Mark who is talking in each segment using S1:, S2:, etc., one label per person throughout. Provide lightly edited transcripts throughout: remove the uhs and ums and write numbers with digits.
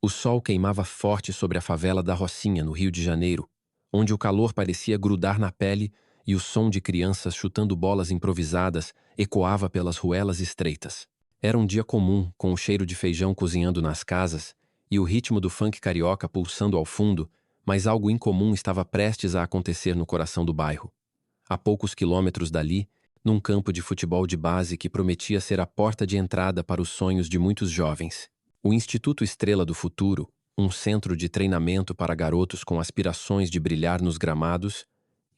S1: O sol queimava forte sobre a favela da Rocinha, no Rio de Janeiro, onde o calor parecia grudar na pele e o som de crianças chutando bolas improvisadas ecoava pelas ruelas estreitas. Era um dia comum, com o cheiro de feijão cozinhando nas casas e o ritmo do funk carioca pulsando ao fundo, mas algo incomum estava prestes a acontecer no coração do bairro. A poucos quilômetros dali, num campo de futebol de base que prometia ser a porta de entrada para os sonhos de muitos jovens, o Instituto Estrela do Futuro, um centro de treinamento para garotos com aspirações de brilhar nos gramados,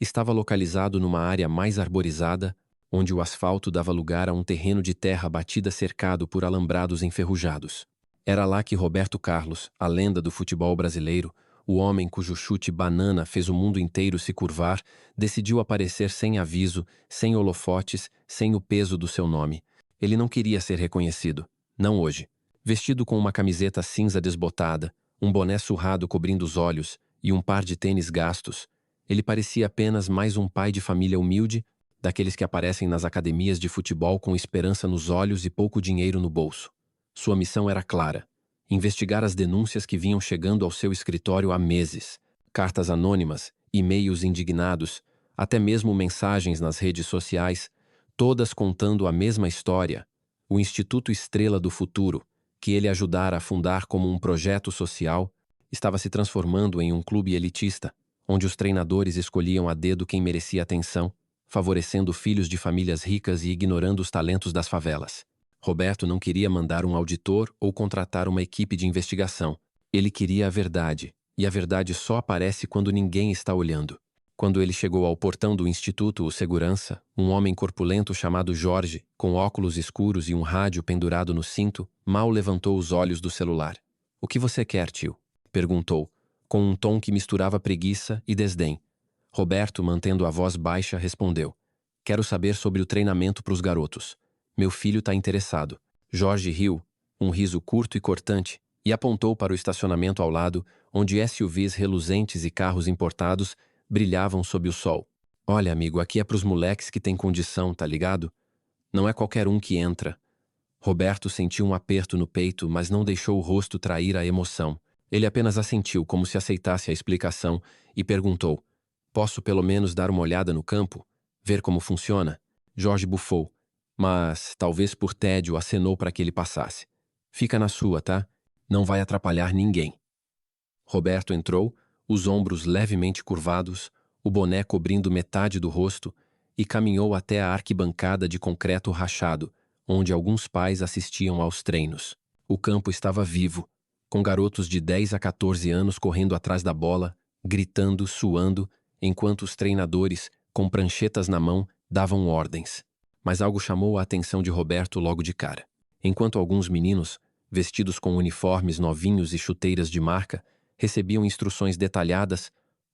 S1: estava localizado numa área mais arborizada, onde o asfalto dava lugar a um terreno de terra batida cercado por alambrados enferrujados. Era lá que Roberto Carlos, a lenda do futebol brasileiro, o homem cujo chute banana fez o mundo inteiro se curvar, decidiu aparecer sem aviso, sem holofotes, sem o peso do seu nome. Ele não queria ser reconhecido. Não hoje. Vestido com uma camiseta cinza desbotada, um boné surrado cobrindo os olhos e um par de tênis gastos, ele parecia apenas mais um pai de família humilde, daqueles que aparecem nas academias de futebol com esperança nos olhos e pouco dinheiro no bolso. Sua missão era clara: investigar as denúncias que vinham chegando ao seu escritório há meses. Cartas anônimas, e-mails indignados, até mesmo mensagens nas redes sociais, todas contando a mesma história. O Instituto Estrela do Futuro, que ele ajudara a fundar como um projeto social, estava se transformando em um clube elitista, onde os treinadores escolhiam a dedo quem merecia atenção, favorecendo filhos de famílias ricas e ignorando os talentos das favelas. Roberto não queria mandar um auditor ou contratar uma equipe de investigação. Ele queria a verdade, e a verdade só aparece quando ninguém está olhando. Quando ele chegou ao portão do instituto, o segurança, um homem corpulento chamado Jorge, com óculos escuros e um rádio pendurado no cinto, mal levantou os olhos do celular. "O que você quer, tio?" perguntou, com um tom que misturava preguiça e desdém. Roberto, mantendo a voz baixa, respondeu: "Quero saber sobre o treinamento para os garotos. Meu filho está interessado." Jorge riu, um riso curto e cortante, e apontou para o estacionamento ao lado, onde SUVs reluzentes e carros importados brilhavam sob o sol. "Olha, amigo, aqui é pros moleques que têm condição, tá ligado? Não é qualquer um que entra." Roberto sentiu um aperto no peito, mas não deixou o rosto trair a emoção. Ele apenas assentiu como se aceitasse a explicação e perguntou: "Posso pelo menos dar uma olhada no campo? Ver como funciona?" Jorge bufou, mas, talvez por tédio, acenou para que ele passasse. "Fica na sua, tá? Não vai atrapalhar ninguém." Roberto entrou, os ombros levemente curvados, o boné cobrindo metade do rosto, e caminhou até a arquibancada de concreto rachado, onde alguns pais assistiam aos treinos. O campo estava vivo, com garotos de 10 a 14 anos correndo atrás da bola, gritando, suando, enquanto os treinadores, com pranchetas na mão, davam ordens. Mas algo chamou a atenção de Roberto logo de cara. Enquanto alguns meninos, vestidos com uniformes novinhos e chuteiras de marca, recebiam instruções detalhadas,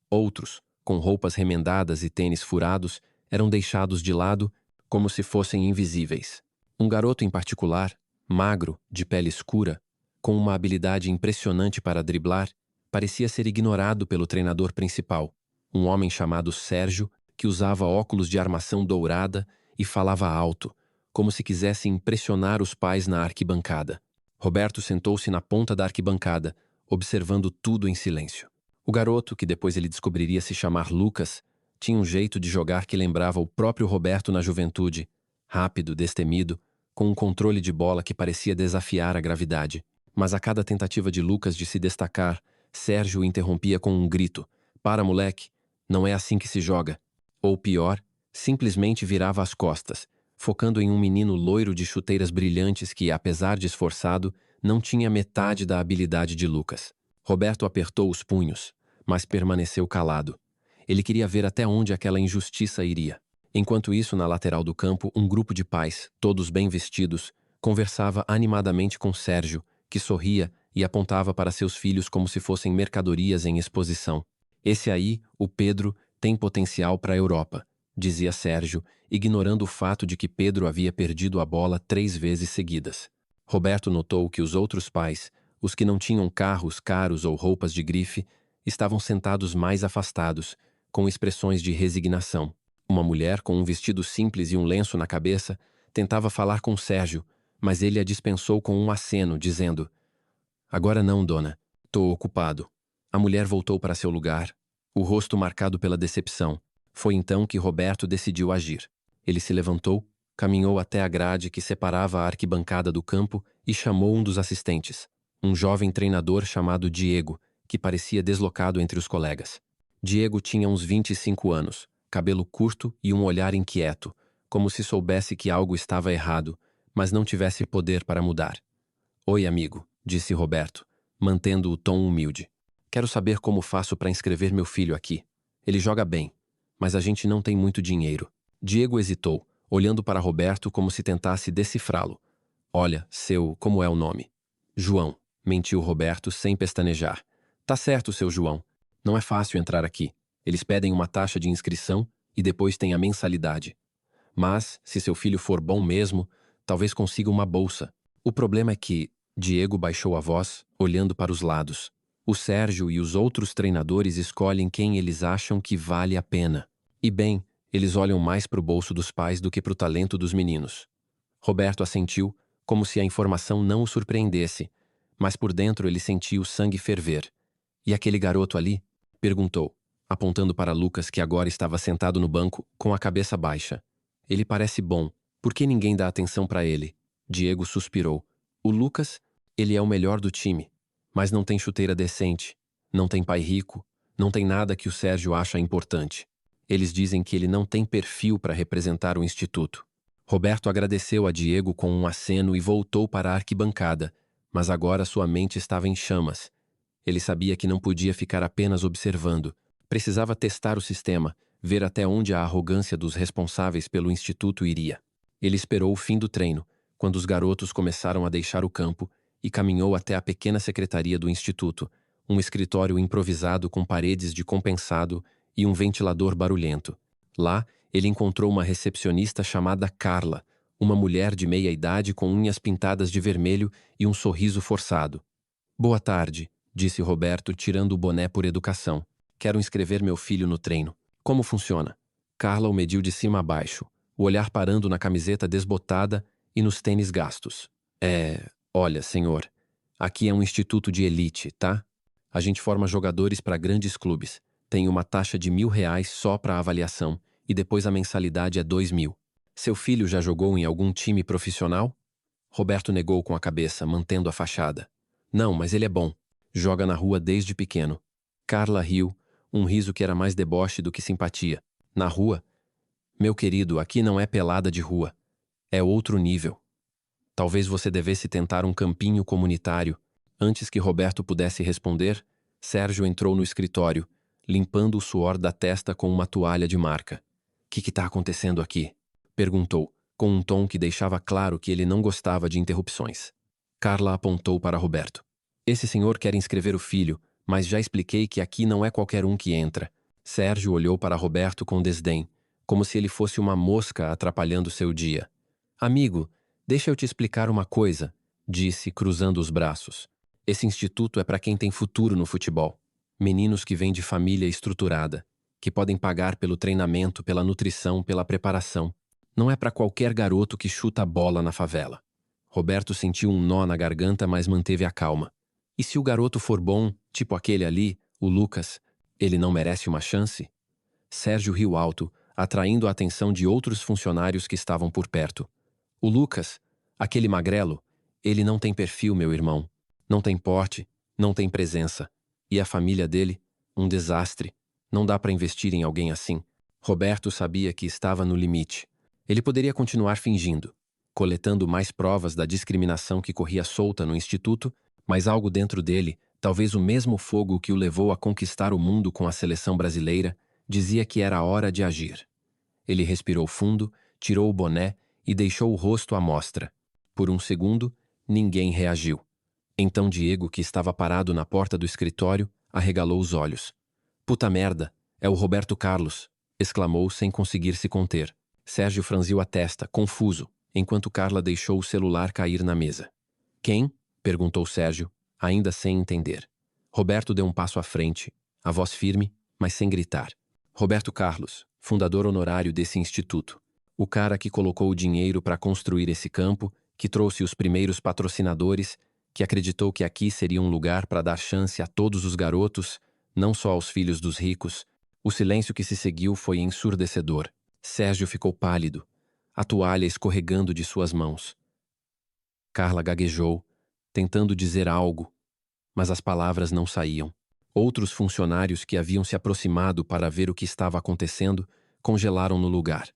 S1: outros, com roupas remendadas e tênis furados, eram deixados de lado como se fossem invisíveis. Um garoto em particular, magro, de pele escura, com uma habilidade impressionante para driblar, parecia ser ignorado pelo treinador principal, um homem chamado Sérgio, que usava óculos de armação dourada e falava alto, como se quisesse impressionar os pais na arquibancada. Roberto sentou-se na ponta da arquibancada, observando tudo em silêncio. O garoto, que depois ele descobriria se chamar Lucas, tinha um jeito de jogar que lembrava o próprio Roberto na juventude, rápido, destemido, com um controle de bola que parecia desafiar a gravidade. Mas a cada tentativa de Lucas de se destacar, Sérgio o interrompia com um grito: "Para, moleque, não é assim que se joga." Ou pior, simplesmente virava as costas, focando em um menino loiro de chuteiras brilhantes que, apesar de esforçado, não tinha metade da habilidade de Lucas. Roberto apertou os punhos, mas permaneceu calado. Ele queria ver até onde aquela injustiça iria. Enquanto isso, na lateral do campo, um grupo de pais, todos bem vestidos, conversava animadamente com Sérgio, que sorria e apontava para seus filhos como se fossem mercadorias em exposição. "Esse aí, o Pedro, tem potencial para a Europa", dizia Sérgio, ignorando o fato de que Pedro havia perdido a bola 3 vezes seguidas. Roberto notou que os outros pais, os que não tinham carros caros ou roupas de grife, estavam sentados mais afastados, com expressões de resignação. Uma mulher com um vestido simples e um lenço na cabeça tentava falar com Sérgio, mas ele a dispensou com um aceno, dizendo: "Agora não, dona. Tô ocupado. A mulher voltou para seu lugar, o rosto marcado pela decepção. Foi então que Roberto decidiu agir. Ele se levantou, caminhou até a grade que separava a arquibancada do campo e chamou um dos assistentes, um jovem treinador chamado Diego, que parecia deslocado entre os colegas. Diego tinha uns 25 anos, cabelo curto e um olhar inquieto, como se soubesse que algo estava errado, mas não tivesse poder para mudar. Oi, amigo, disse Roberto, mantendo o tom humilde. Quero saber como faço para inscrever meu filho aqui. Ele joga bem, mas a gente não tem muito dinheiro. Diego hesitou, olhando para Roberto como se tentasse decifrá-lo. Olha, como é o nome? João, mentiu Roberto sem pestanejar. Tá certo, seu João. Não é fácil entrar aqui. Eles pedem uma taxa de inscrição e depois tem a mensalidade. Mas, se seu filho for bom mesmo, talvez consiga uma bolsa. O problema é que Diego baixou a voz, olhando para os lados. O Sérgio e os outros treinadores escolhem quem eles acham que vale a pena. E bem, eles olham mais para o bolso dos pais do que para o talento dos meninos. Roberto assentiu, como se a informação não o surpreendesse, mas por dentro ele sentia o sangue ferver. E aquele garoto ali? Perguntou, apontando para Lucas, que agora estava sentado no banco, com a cabeça baixa. Ele parece bom. Por que ninguém dá atenção para ele? Diego suspirou. O Lucas, ele é o melhor do time, mas não tem chuteira decente, não tem pai rico, não tem nada que o Sérgio acha importante. Eles dizem que ele não tem perfil para representar o instituto. Roberto agradeceu a Diego com um aceno e voltou para a arquibancada, mas agora sua mente estava em chamas. Ele sabia que não podia ficar apenas observando. Precisava testar o sistema, ver até onde a arrogância dos responsáveis pelo instituto iria. Ele esperou o fim do treino, quando os garotos começaram a deixar o campo, e caminhou até a pequena secretaria do instituto, um escritório improvisado com paredes de compensado e um ventilador barulhento. Lá, ele encontrou uma recepcionista chamada Carla, uma mulher de meia idade com unhas pintadas de vermelho e um sorriso forçado. Boa tarde, disse Roberto, tirando o boné por educação. Quero inscrever meu filho no treino. Como funciona? Carla o mediu de cima a baixo, o olhar parando na camiseta desbotada e nos tênis gastos. Olha, senhor, aqui é um instituto de elite, tá? A gente forma jogadores para grandes clubes. Tem uma taxa de R$ 1.000 só para avaliação e depois a mensalidade é 2.000. Seu filho já jogou em algum time profissional? Roberto negou com a cabeça, mantendo a fachada. Não, mas ele é bom. Joga na rua desde pequeno. Carla riu, um riso que era mais deboche do que simpatia. Na rua? Meu querido, aqui não é pelada de rua. É outro nível. Talvez você devesse tentar um campinho comunitário. Antes que Roberto pudesse responder, Sérgio entrou no escritório, limpando o suor da testa com uma toalha de marca. Que está acontecendo aqui? Perguntou, com um tom que deixava claro que ele não gostava de interrupções. Carla apontou para Roberto. Esse senhor quer inscrever o filho, mas já expliquei que aqui não é qualquer um que entra. Sérgio olhou para Roberto com desdém, como se ele fosse uma mosca atrapalhando seu dia. Amigo, deixa eu te explicar uma coisa, disse, cruzando os braços. Esse instituto é para quem tem futuro no futebol. Meninos que vêm de família estruturada, que podem pagar pelo treinamento, pela nutrição, pela preparação. Não é para qualquer garoto que chuta a bola na favela. Roberto sentiu um nó na garganta, mas manteve a calma. E se o garoto for bom, tipo aquele ali, o Lucas, ele não merece uma chance? Sérgio riu alto, atraindo a atenção de outros funcionários que estavam por perto. O Lucas, aquele magrelo, ele não tem perfil, meu irmão. Não tem porte, não tem presença. E a família dele? Um desastre. Não dá para investir em alguém assim. Roberto sabia que estava no limite. Ele poderia continuar fingindo, coletando mais provas da discriminação que corria solta no instituto, mas algo dentro dele, talvez o mesmo fogo que o levou a conquistar o mundo com a seleção brasileira, dizia que era hora de agir. Ele respirou fundo, tirou o boné e deixou o rosto à mostra. Por um segundo, ninguém reagiu. Então Diego, que estava parado na porta do escritório, arregalou os olhos. Puta merda, é o Roberto Carlos, exclamou sem conseguir se conter. Sérgio franziu a testa, confuso, enquanto Carla deixou o celular cair na mesa. Quem? Perguntou Sérgio, ainda sem entender. Roberto deu um passo à frente, a voz firme, mas sem gritar. Roberto Carlos, fundador honorário desse instituto. O cara que colocou o dinheiro para construir esse campo, que trouxe os primeiros patrocinadores, que acreditou que aqui seria um lugar para dar chance a todos os garotos, não só aos filhos dos ricos. O silêncio que se seguiu foi ensurdecedor. Sérgio ficou pálido, a toalha escorregando de suas mãos. Carla gaguejou, tentando dizer algo, mas as palavras não saíam. Outros funcionários que haviam se aproximado para ver o que estava acontecendo congelaram no lugar.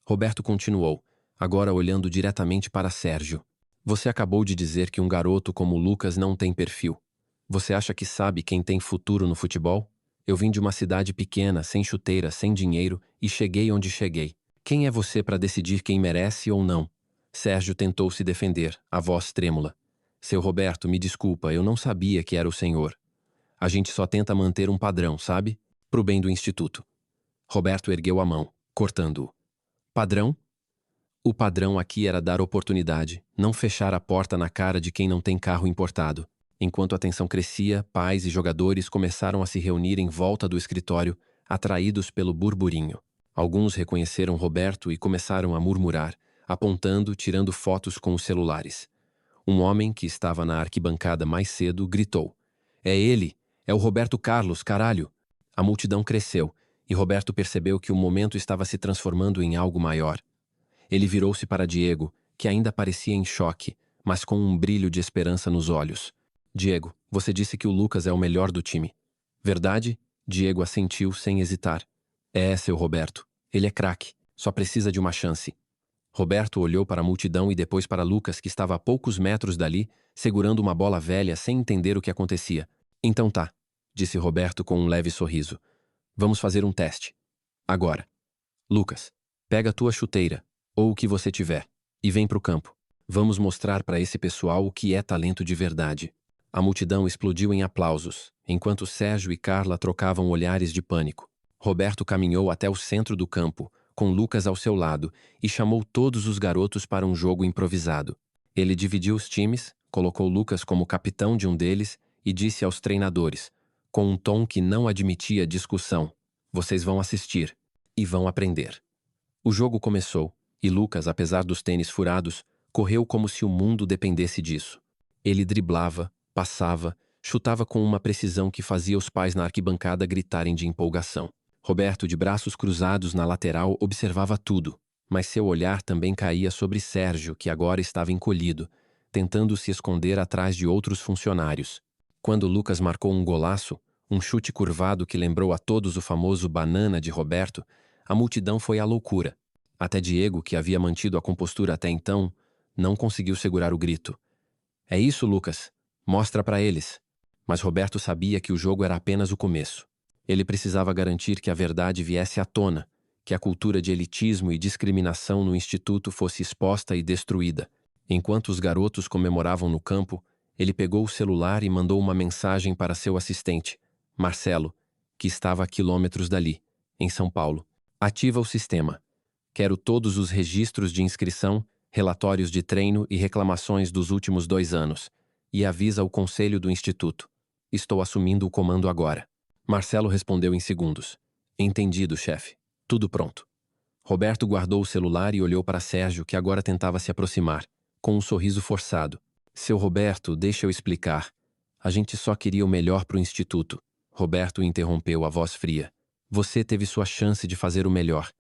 S1: Roberto continuou, agora olhando diretamente para Sérgio. Você acabou de dizer que um garoto como Lucas não tem perfil. Você acha que sabe quem tem futuro no futebol? Eu vim de uma cidade pequena, sem chuteira, sem dinheiro, e cheguei onde cheguei. Quem é você para decidir quem merece ou não? Sérgio tentou se defender, a voz trêmula. Seu Roberto, me desculpa, eu não sabia que era o senhor. A gente só tenta manter um padrão, sabe? Pro bem do instituto. Roberto ergueu a mão, cortando-o. Padrão? O padrão aqui era dar oportunidade, não fechar a porta na cara de quem não tem carro importado. Enquanto a tensão crescia, pais e jogadores começaram a se reunir em volta do escritório, atraídos pelo burburinho. Alguns reconheceram Roberto e começaram a murmurar, apontando, tirando fotos com os celulares. Um homem que estava na arquibancada mais cedo gritou: É ele! É o Roberto Carlos, caralho! A multidão cresceu, e Roberto percebeu que o momento estava se transformando em algo maior. Ele virou-se para Diego, que ainda parecia em choque, mas com um brilho de esperança nos olhos. Diego, você disse que o Lucas é o melhor do time. Verdade? Diego assentiu sem hesitar. É, seu Roberto. Ele é craque. Só precisa de uma chance. Roberto olhou para a multidão e depois para Lucas, que estava a poucos metros dali, segurando uma bola velha sem entender o que acontecia. Então tá, disse Roberto com um leve sorriso. Vamos fazer um teste. Agora. Lucas, pega a tua chuteira, ou o que você tiver, e vem pro campo. Vamos mostrar para esse pessoal o que é talento de verdade. A multidão explodiu em aplausos, enquanto Sérgio e Carla trocavam olhares de pânico. Roberto caminhou até o centro do campo, com Lucas ao seu lado, e chamou todos os garotos para um jogo improvisado. Ele dividiu os times, colocou Lucas como capitão de um deles e disse aos treinadores, com um tom que não admitia discussão: Vocês vão assistir e vão aprender. O jogo começou, e Lucas, apesar dos tênis furados, correu como se o mundo dependesse disso. Ele driblava, passava, chutava com uma precisão que fazia os pais na arquibancada gritarem de empolgação. Roberto, de braços cruzados na lateral, observava tudo, mas seu olhar também caía sobre Sérgio, que agora estava encolhido, tentando se esconder atrás de outros funcionários. Quando Lucas marcou um golaço, um chute curvado que lembrou a todos o famoso banana de Roberto, a multidão foi à loucura. Até Diego, que havia mantido a compostura até então, não conseguiu segurar o grito. É isso, Lucas. Mostra para eles. Mas Roberto sabia que o jogo era apenas o começo. Ele precisava garantir que a verdade viesse à tona, que a cultura de elitismo e discriminação no instituto fosse exposta e destruída. Enquanto os garotos comemoravam no campo, ele pegou o celular e mandou uma mensagem para seu assistente, Marcelo, que estava a quilômetros dali, em São Paulo. Ativa o sistema. Quero todos os registros de inscrição, relatórios de treino e reclamações dos últimos 2 anos. E avisa o conselho do instituto. Estou assumindo o comando agora. Marcelo respondeu em segundos. Entendido, chefe. Tudo pronto. Roberto guardou o celular e olhou para Sérgio, que agora tentava se aproximar, com um sorriso forçado. Seu Roberto, deixa eu explicar. A gente só queria o melhor para o instituto. Roberto interrompeu, a voz fria. Você teve sua chance de fazer o melhor.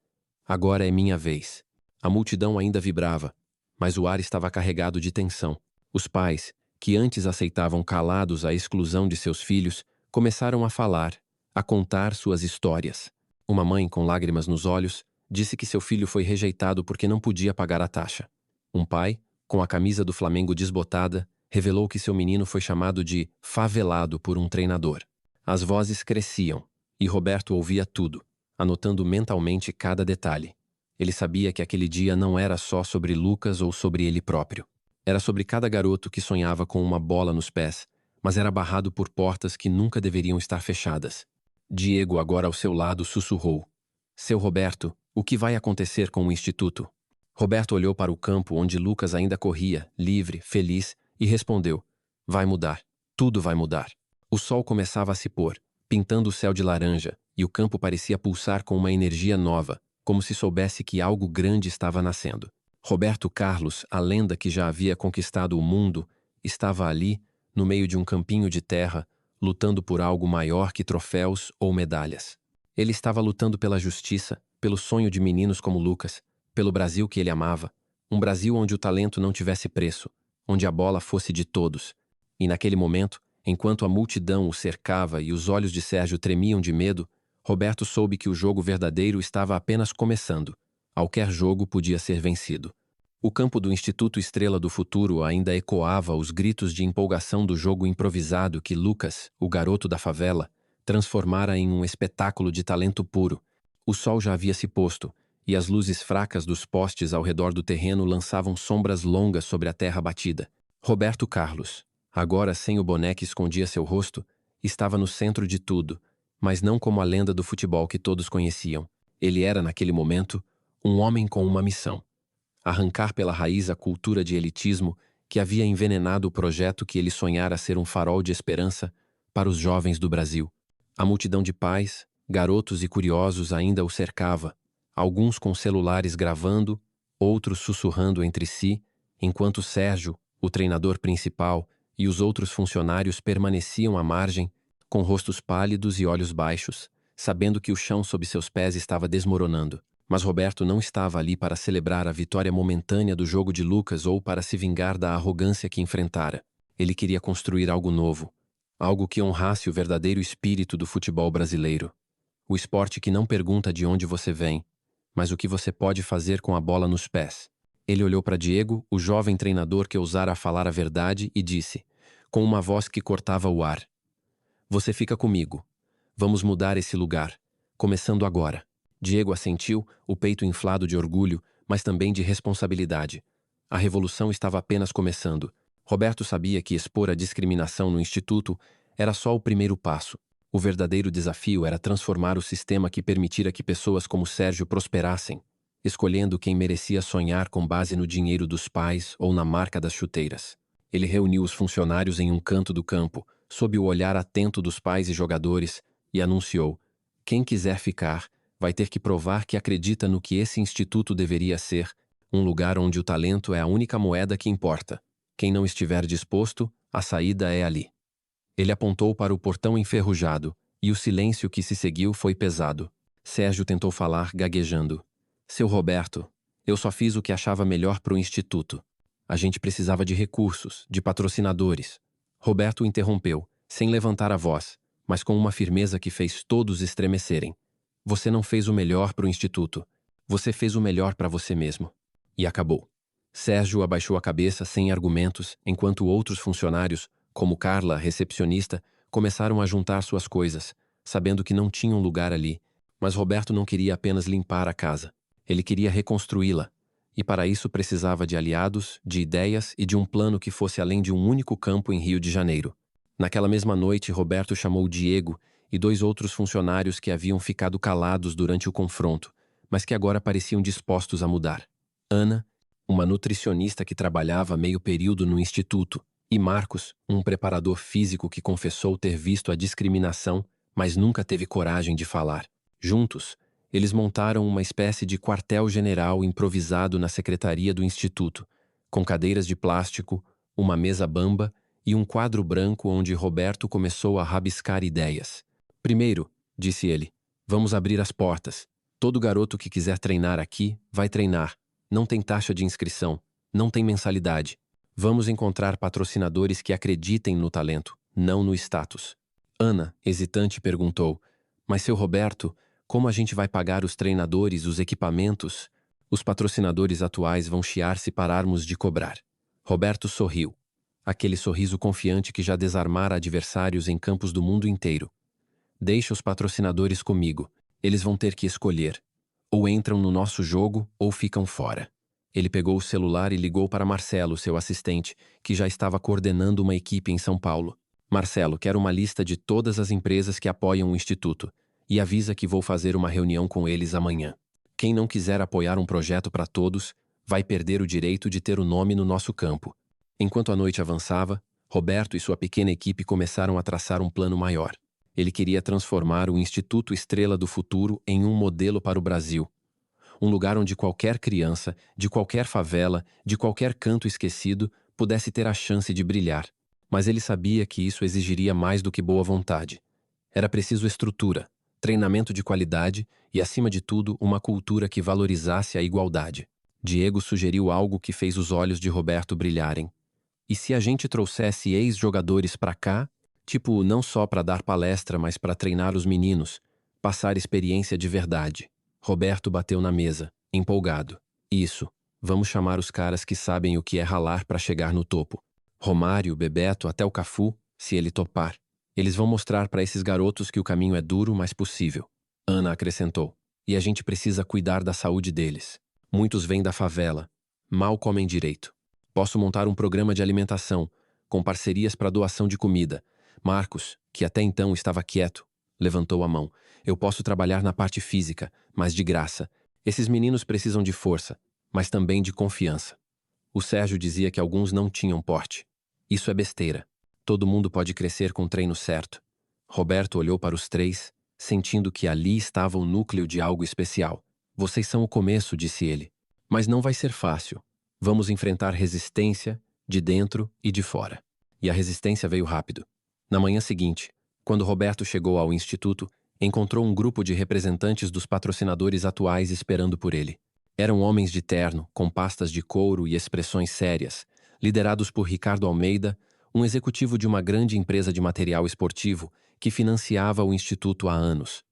S1: Agora é minha vez. A multidão ainda vibrava, mas o ar estava carregado de tensão. Os pais, que antes aceitavam calados a exclusão de seus filhos, começaram a falar, a contar suas histórias. Uma mãe, com lágrimas nos olhos, disse que seu filho foi rejeitado porque não podia pagar a taxa. Um pai, com a camisa do Flamengo desbotada, revelou que seu menino foi chamado de favelado por um treinador. As vozes cresciam, e Roberto ouvia tudo, anotando mentalmente cada detalhe. Ele sabia que aquele dia não era só sobre Lucas ou sobre ele próprio. Era sobre cada garoto que sonhava com uma bola nos pés, mas era barrado por portas que nunca deveriam estar fechadas. Diego, agora ao seu lado, sussurrou. Seu Roberto, o que vai acontecer com o instituto? Roberto olhou para o campo onde Lucas ainda corria, livre, feliz, e respondeu. Vai mudar. Tudo vai mudar. O sol começava a se pôr, pintando o céu de laranja, e o campo parecia pulsar com uma energia nova, como se soubesse que algo grande estava nascendo. Roberto Carlos, a lenda que já havia conquistado o mundo, estava ali, no meio de um campinho de terra, lutando por algo maior que troféus ou medalhas. Ele estava lutando pela justiça, pelo sonho de meninos como Lucas, pelo Brasil que ele amava, um Brasil onde o talento não tivesse preço, onde a bola fosse de todos. E naquele momento, enquanto a multidão o cercava e os olhos de Sérgio tremiam de medo, Roberto soube que o jogo verdadeiro estava apenas começando. Qualquer jogo podia ser vencido. O campo do Instituto Estrela do Futuro ainda ecoava os gritos de empolgação do jogo improvisado que Lucas, o garoto da favela, transformara em um espetáculo de talento puro. O sol já havia se posto, e as luzes fracas dos postes ao redor do terreno lançavam sombras longas sobre a terra batida. Roberto Carlos, agora sem o boné que escondia seu rosto, estava no centro de tudo, mas não como a lenda do futebol que todos conheciam. Ele era, naquele momento, um homem com uma missão: arrancar pela raiz a cultura de elitismo que havia envenenado o projeto que ele sonhara ser um farol de esperança para os jovens do Brasil. A multidão de pais, garotos e curiosos ainda o cercava, alguns com celulares gravando, outros sussurrando entre si, enquanto Sérgio, o treinador principal, e os outros funcionários permaneciam à margem, com rostos pálidos e olhos baixos, sabendo que o chão sob seus pés estava desmoronando. Mas Roberto não estava ali para celebrar a vitória momentânea do jogo de Lucas ou para se vingar da arrogância que enfrentara. Ele queria construir algo novo, algo que honrasse o verdadeiro espírito do futebol brasileiro. O esporte que não pergunta de onde você vem, mas o que você pode fazer com a bola nos pés. Ele olhou para Diego, o jovem treinador que ousara falar a verdade, e disse, com uma voz que cortava o ar: "Você fica comigo. Vamos mudar esse lugar, começando agora." Diego assentiu, o peito inflado de orgulho, mas também de responsabilidade. A revolução estava apenas começando. Roberto sabia que expor a discriminação no instituto era só o primeiro passo. O verdadeiro desafio era transformar o sistema que permitira que pessoas como Sérgio prosperassem, escolhendo quem merecia sonhar com base no dinheiro dos pais ou na marca das chuteiras. Ele reuniu os funcionários em um canto do campo, sob o olhar atento dos pais e jogadores, e anunciou: "Quem quiser ficar, vai ter que provar que acredita no que esse instituto deveria ser, um lugar onde o talento é a única moeda que importa. Quem não estiver disposto, a saída é ali." Ele apontou para o portão enferrujado, e o silêncio que se seguiu foi pesado. Sérgio tentou falar, gaguejando: "Seu Roberto, eu só fiz o que achava melhor para o instituto. A gente precisava de recursos, de patrocinadores." Roberto o interrompeu, sem levantar a voz, mas com uma firmeza que fez todos estremecerem. "Você não fez o melhor para o instituto. Você fez o melhor para você mesmo." E acabou. Sérgio abaixou a cabeça sem argumentos, enquanto outros funcionários, como Carla, recepcionista, começaram a juntar suas coisas, sabendo que não tinham lugar ali. Mas Roberto não queria apenas limpar a casa. Ele queria reconstruí-la. E para isso precisava de aliados, de ideias e de um plano que fosse além de um único campo em Rio de Janeiro. Naquela mesma noite, Roberto chamou Diego e dois outros funcionários que haviam ficado calados durante o confronto, mas que agora pareciam dispostos a mudar. Ana, uma nutricionista que trabalhava meio período no instituto, e Marcos, um preparador físico que confessou ter visto a discriminação, mas nunca teve coragem de falar. Juntos, eles montaram uma espécie de quartel-general improvisado na secretaria do instituto, com cadeiras de plástico, uma mesa bamba e um quadro branco onde Roberto começou a rabiscar ideias. "Primeiro", disse ele, "vamos abrir as portas. Todo garoto que quiser treinar aqui, vai treinar. Não tem taxa de inscrição, não tem mensalidade. Vamos encontrar patrocinadores que acreditem no talento, não no status." Ana, hesitante, perguntou: "Mas seu Roberto, como a gente vai pagar os treinadores, os equipamentos?" "Os patrocinadores atuais vão chiar se pararmos de cobrar." Roberto sorriu. Aquele sorriso confiante que já desarmara adversários em campos do mundo inteiro. "Deixa os patrocinadores comigo. Eles vão ter que escolher. Ou entram no nosso jogo ou ficam fora." Ele pegou o celular e ligou para Marcelo, seu assistente, que já estava coordenando uma equipe em São Paulo. "Marcelo, quero uma lista de todas as empresas que apoiam o Instituto. E avisa que vou fazer uma reunião com eles amanhã. Quem não quiser apoiar um projeto para todos, vai perder o direito de ter o nome no nosso campo." Enquanto a noite avançava, Roberto e sua pequena equipe começaram a traçar um plano maior. Ele queria transformar o Instituto Estrela do Futuro em um modelo para o Brasil. Um lugar onde qualquer criança, de qualquer favela, de qualquer canto esquecido, pudesse ter a chance de brilhar. Mas ele sabia que isso exigiria mais do que boa vontade. Era preciso estrutura, treinamento de qualidade e, acima de tudo, uma cultura que valorizasse a igualdade. Diego sugeriu algo que fez os olhos de Roberto brilharem. E se a gente trouxesse ex-jogadores pra cá? Tipo, não só pra dar palestra, mas pra treinar os meninos, passar experiência de verdade. Roberto bateu na mesa, empolgado. Isso, vamos chamar os caras que sabem o que é ralar pra chegar no topo. Romário, Bebeto, até o Cafu, se ele topar. Eles vão mostrar pra esses garotos que o caminho é duro, mas possível. Ana acrescentou. E a gente precisa cuidar da saúde deles. Muitos vêm da favela, mal comem direito. Posso montar um programa de alimentação, com parcerias para doação de comida. Marcos, que até então estava quieto, levantou a mão. Eu posso trabalhar na parte física, mas de graça. Esses meninos precisam de força, mas também de confiança. O Sérgio dizia que alguns não tinham porte. Isso é besteira. Todo mundo pode crescer com o treino certo. Roberto olhou para os três, sentindo que ali estava o núcleo de algo especial. Vocês são o começo, disse ele. Mas não vai ser fácil. Vamos enfrentar resistência de dentro e de fora. E a resistência veio rápido. Na manhã seguinte, quando Roberto chegou ao instituto, encontrou um grupo de representantes dos patrocinadores atuais esperando por ele. Eram homens de terno, com pastas de couro e expressões sérias, liderados por Ricardo Almeida, um executivo de uma grande empresa de material esportivo que financiava o instituto há anos.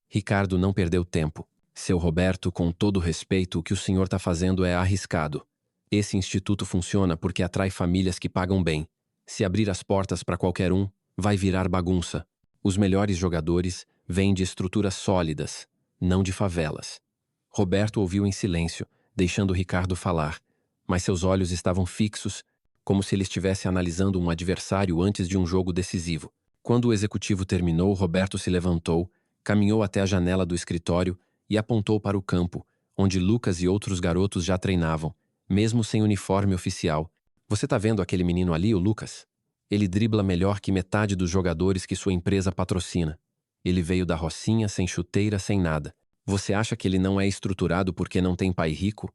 S1: Ricardo não perdeu tempo. Seu Roberto, com todo o respeito, o que o senhor está fazendo é arriscado. Esse instituto funciona porque atrai famílias que pagam bem. Se abrir as portas para qualquer um, vai virar bagunça. Os melhores jogadores vêm de estruturas sólidas, não de favelas. Roberto ouviu em silêncio, deixando Ricardo falar, mas seus olhos estavam fixos, como se ele estivesse analisando um adversário antes de um jogo decisivo. Quando o executivo terminou, Roberto se levantou, caminhou até a janela do escritório e apontou para o campo, onde Lucas e outros garotos já treinavam, mesmo sem uniforme oficial. Você tá vendo aquele menino ali, o Lucas? Ele dribla melhor que metade dos jogadores que sua empresa patrocina. Ele veio da rocinha, sem chuteira, sem nada. Você acha que ele não é estruturado porque não tem pai rico?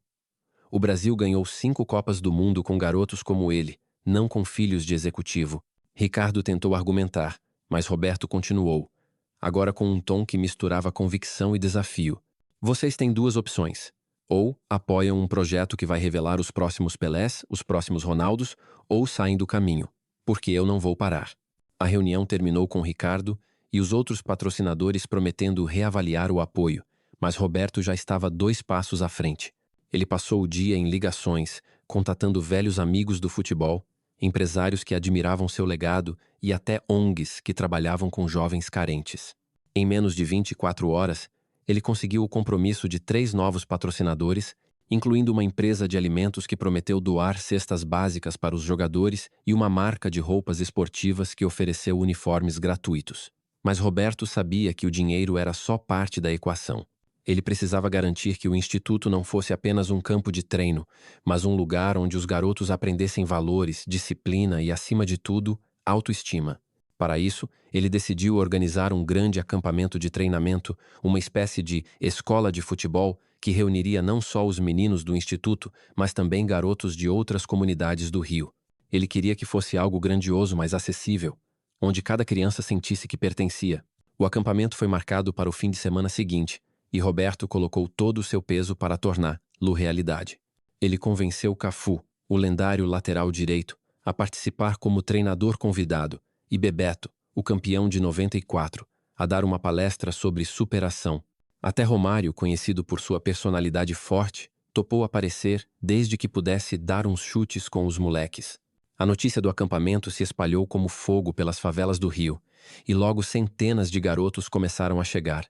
S1: O Brasil ganhou 5 Copas do Mundo com garotos como ele, não com filhos de executivo. Ricardo tentou argumentar, mas Roberto continuou, agora com um tom que misturava convicção e desafio. Vocês têm duas opções. Ou apoiam um projeto que vai revelar os próximos Pelés, os próximos Ronaldos, ou saem do caminho, porque eu não vou parar. A reunião terminou com Ricardo e os outros patrocinadores prometendo reavaliar o apoio, mas Roberto já estava 2 passos à frente. Ele passou o dia em ligações, contatando velhos amigos do futebol, empresários que admiravam seu legado e até ONGs que trabalhavam com jovens carentes. Em menos de 24 horas, ele conseguiu o compromisso de 3 novos patrocinadores, incluindo uma empresa de alimentos que prometeu doar cestas básicas para os jogadores e uma marca de roupas esportivas que ofereceu uniformes gratuitos. Mas Roberto sabia que o dinheiro era só parte da equação. Ele precisava garantir que o instituto não fosse apenas um campo de treino, mas um lugar onde os garotos aprendessem valores, disciplina e, acima de tudo, autoestima. Para isso, ele decidiu organizar um grande acampamento de treinamento, uma espécie de escola de futebol que reuniria não só os meninos do instituto, mas também garotos de outras comunidades do Rio. Ele queria que fosse algo grandioso, mas acessível, onde cada criança sentisse que pertencia. O acampamento foi marcado para o fim de semana seguinte, e Roberto colocou todo o seu peso para torná-lo realidade. Ele convenceu Cafu, o lendário lateral direito, a participar como treinador convidado, e Bebeto, o campeão de 94, a dar uma palestra sobre superação. Até Romário, conhecido por sua personalidade forte, topou aparecer desde que pudesse dar uns chutes com os moleques. A notícia do acampamento se espalhou como fogo pelas favelas do Rio, e logo centenas de garotos começaram a chegar.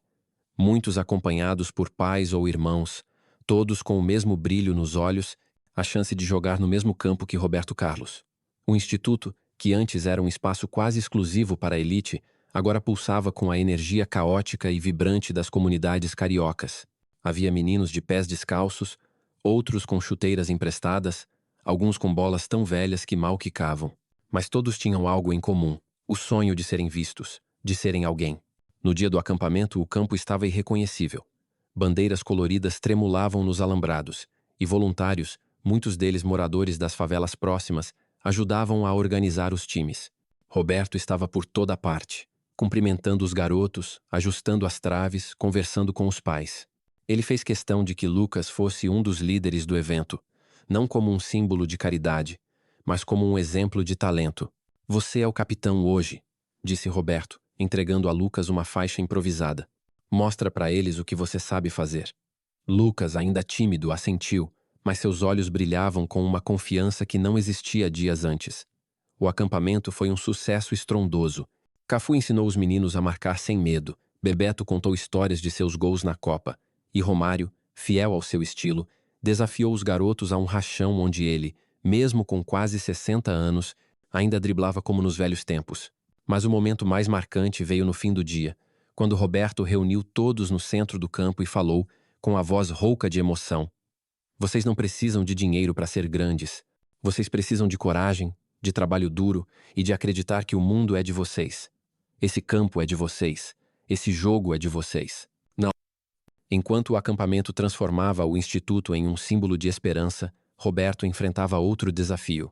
S1: Muitos acompanhados por pais ou irmãos, todos com o mesmo brilho nos olhos, a chance de jogar no mesmo campo que Roberto Carlos. O instituto, que antes era um espaço quase exclusivo para a elite, agora pulsava com a energia caótica e vibrante das comunidades cariocas. Havia meninos de pés descalços, outros com chuteiras emprestadas, alguns com bolas tão velhas que mal quicavam. Mas todos tinham algo em comum: o sonho de serem vistos, de serem alguém. No dia do acampamento, o campo estava irreconhecível. Bandeiras coloridas tremulavam nos alambrados, e voluntários, muitos deles moradores das favelas próximas, ajudavam a organizar os times. Roberto estava por toda parte, cumprimentando os garotos, ajustando as traves, conversando com os pais. Ele fez questão de que Lucas fosse um dos líderes do evento, não como um símbolo de caridade, mas como um exemplo de talento. "Você é o capitão hoje", disse Roberto, entregando a Lucas uma faixa improvisada. "Mostra para eles o que você sabe fazer." Lucas, ainda tímido, assentiu, mas seus olhos brilhavam com uma confiança que não existia dias antes. O acampamento foi um sucesso estrondoso. Cafu ensinou os meninos a marcar sem medo, Bebeto contou histórias de seus gols na Copa, e Romário, fiel ao seu estilo, desafiou os garotos a um rachão onde ele, mesmo com quase 60 anos, ainda driblava como nos velhos tempos. Mas o momento mais marcante veio no fim do dia, quando Roberto reuniu todos no centro do campo e falou, com a voz rouca de emoção: "Vocês não precisam de dinheiro para ser grandes. Vocês precisam de coragem, de trabalho duro e de acreditar que o mundo é de vocês. Esse campo é de vocês. Esse jogo é de vocês." Não. Enquanto o acampamento transformava o instituto em um símbolo de esperança, Roberto enfrentava outro desafio.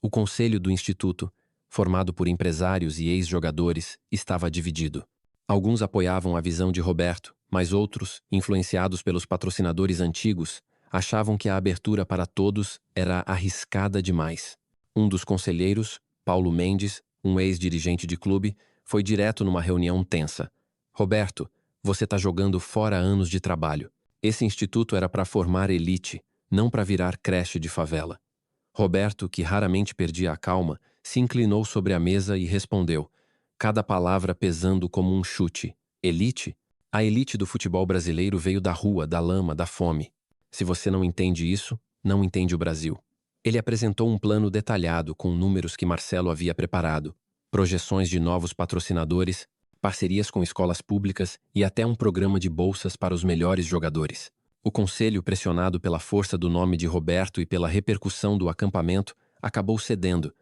S1: O conselho do instituto, formado por empresários e ex-jogadores, estava dividido. Alguns apoiavam a visão de Roberto, mas outros, influenciados pelos patrocinadores antigos, achavam que a abertura para todos era arriscada demais. Um dos conselheiros, Paulo Mendes, um ex-dirigente de clube, foi direto numa reunião tensa. "Roberto, você está jogando fora anos de trabalho. Esse instituto era para formar elite, não para virar creche de favela." Roberto, que raramente perdia a calma, se inclinou sobre a mesa e respondeu, cada palavra pesando como um chute: "Elite? A elite do futebol brasileiro veio da rua, da lama, da fome. Se você não entende isso, não entende o Brasil." Ele apresentou um plano detalhado com números que Marcelo havia preparado, projeções de novos patrocinadores, parcerias com escolas públicas e até um programa de bolsas para os melhores jogadores. O conselho, pressionado pela força do nome de Roberto e pela repercussão do acampamento, acabou cedendo,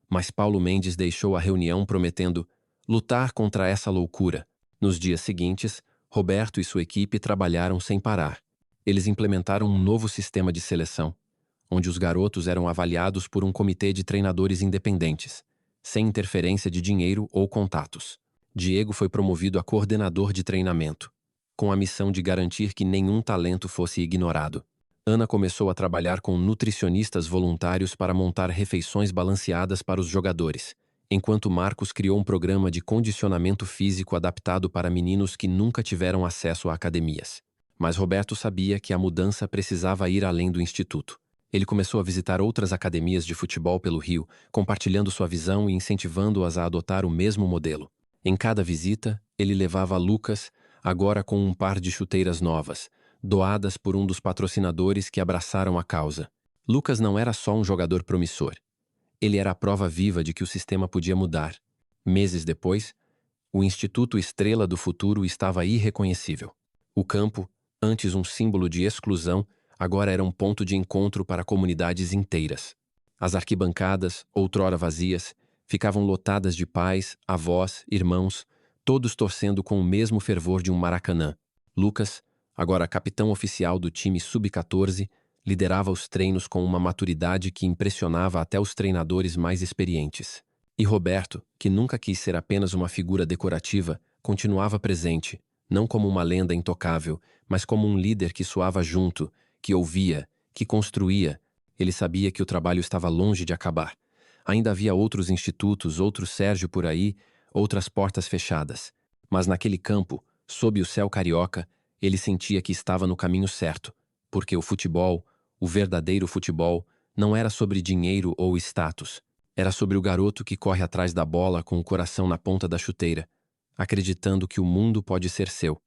S1: mas Paulo Mendes deixou a reunião prometendo lutar contra essa loucura. Nos dias seguintes, Roberto e sua equipe trabalharam sem parar. Eles implementaram um novo sistema de seleção, onde os garotos eram avaliados por um comitê de treinadores independentes, sem interferência de dinheiro ou contatos. Diego foi promovido a coordenador de treinamento, com a missão de garantir que nenhum talento fosse ignorado. Ana começou a trabalhar com nutricionistas voluntários para montar refeições balanceadas para os jogadores, enquanto Marcos criou um programa de condicionamento físico adaptado para meninos que nunca tiveram acesso a academias. Mas Roberto sabia que a mudança precisava ir além do instituto. Ele começou a visitar outras academias de futebol pelo Rio, compartilhando sua visão e incentivando-as a adotar o mesmo modelo. Em cada visita, ele levava Lucas, agora com um par de chuteiras novas, doadas por um dos patrocinadores que abraçaram a causa. Lucas não era só um jogador promissor. Ele era a prova viva de que o sistema podia mudar. Meses depois, o Instituto Estrela do Futuro estava irreconhecível. O campo, antes um símbolo de exclusão, agora era um ponto de encontro para comunidades inteiras. As arquibancadas, outrora vazias, ficavam lotadas de pais, avós, irmãos, todos torcendo com o mesmo fervor de um Maracanã. Lucas, agora capitão oficial do time Sub-14, liderava os treinos com uma maturidade que impressionava até os treinadores mais experientes. E Roberto, que nunca quis ser apenas uma figura decorativa, continuava presente, não como uma lenda intocável, mas como um líder que soava junto, que ouvia, que construía. Ele sabia que o trabalho estava longe de acabar. Ainda havia outros institutos, outro Sérgio por aí, outras portas fechadas. Mas naquele campo, sob o céu carioca, ele sentia que estava no caminho certo, porque o futebol, o verdadeiro futebol, não era sobre dinheiro ou status. Era sobre o garoto que corre atrás da bola com o coração na ponta da chuteira, acreditando que o mundo pode ser seu.